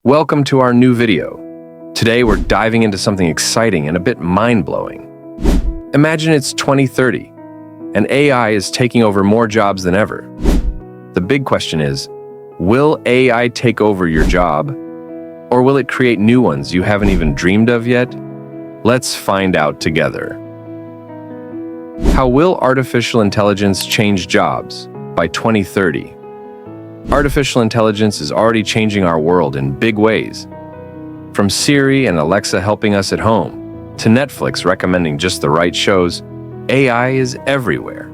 Welcome to our new video. Today we're diving into something exciting and a bit mind-blowing. Imagine it's 2030, and AI is taking over more jobs than ever. The big question is, will AI take over your job, or will it create new ones you haven't even dreamed of yet? Let's find out together. How will artificial intelligence change jobs by 2030? Artificial intelligence is already changing our world in big ways. From Siri and Alexa helping us at home, to Netflix recommending just the right shows, AI is everywhere.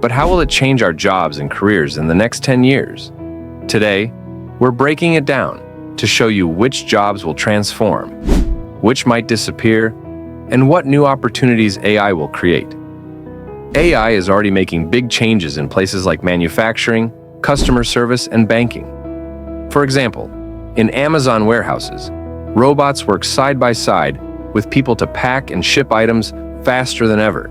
But how will it change our jobs and careers in the next 10 years? Today, we're breaking it down to show you which jobs will transform, which might disappear, and what new opportunities AI will create. AI is already making big changes in places like manufacturing, customer service, and banking. For example, in Amazon warehouses, robots work side by side with people to pack and ship items faster than ever.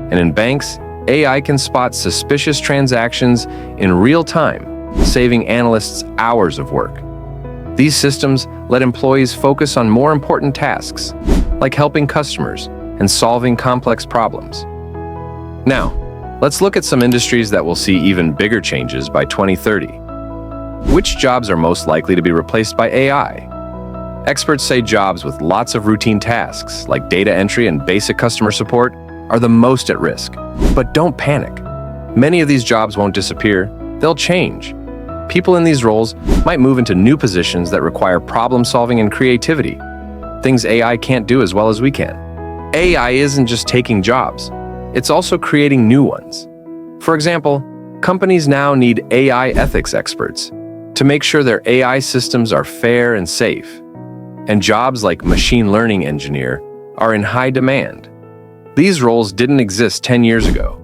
And in banks, AI can spot suspicious transactions in real time, saving analysts hours of work. These systems let employees focus on more important tasks, like helping customers and solving complex problems. Now, let's look at some industries that will see even bigger changes by 2030. Which jobs are most likely to be replaced by AI? Experts say jobs with lots of routine tasks, like data entry and basic customer support, are the most at risk. But don't panic. Many of these jobs won't disappear, they'll change. People in these roles might move into new positions that require problem-solving and creativity, things AI can't do as well as we can. AI isn't just taking jobs, it's also creating new ones. For example, companies now need AI ethics experts to make sure their AI systems are fair and safe. And jobs like machine learning engineer are in high demand. These roles didn't exist 10 years ago,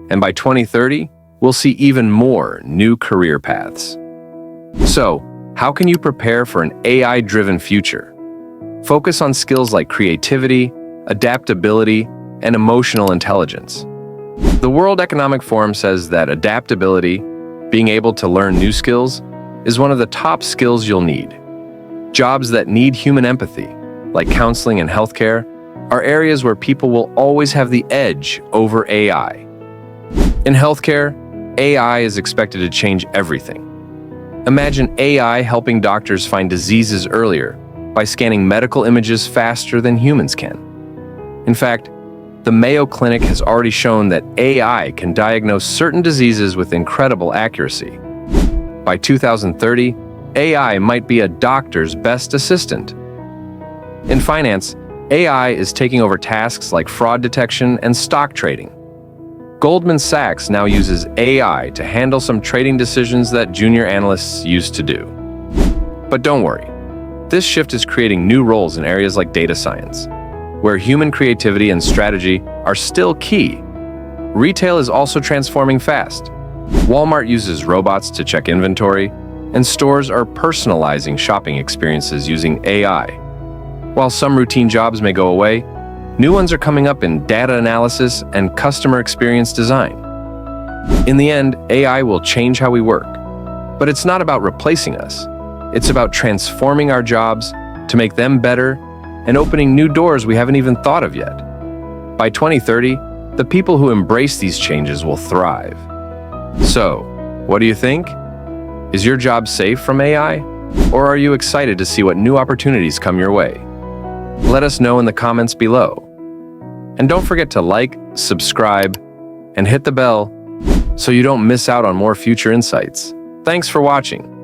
and by 2030, we'll see even more new career paths. So, how can you prepare for an AI-driven future? Focus on skills like creativity, adaptability, and emotional intelligence. The World Economic Forum says that adaptability, being able to learn new skills, is one of the top skills you'll need. Jobs that need human empathy, like counseling and healthcare, are areas where people will always have the edge over AI. In healthcare, AI is expected to change everything. Imagine AI helping doctors find diseases earlier by scanning medical images faster than humans can. In fact, the Mayo Clinic has already shown that AI can diagnose certain diseases with incredible accuracy. By 2030, AI might be a doctor's best assistant. In finance, AI is taking over tasks like fraud detection and stock trading. Goldman Sachs now uses AI to handle some trading decisions that junior analysts used to do. But don't worry, this shift is creating new roles in areas like data science, where human creativity and strategy are still key. Retail is also transforming fast. Walmart uses robots to check inventory, and stores are personalizing shopping experiences using AI. While some routine jobs may go away, new ones are coming up in data analysis and customer experience design. In the end, AI will change how we work. But it's not about replacing us. It's about transforming our jobs to make them better and opening new doors we haven't even thought of yet. By 2030, the people who embrace these changes will thrive. So, what do you think? Is your job safe from AI? Or are you excited to see what new opportunities come your way? Let us know in the comments below. And don't forget to like, subscribe, and hit the bell so you don't miss out on more future insights. Thanks for watching.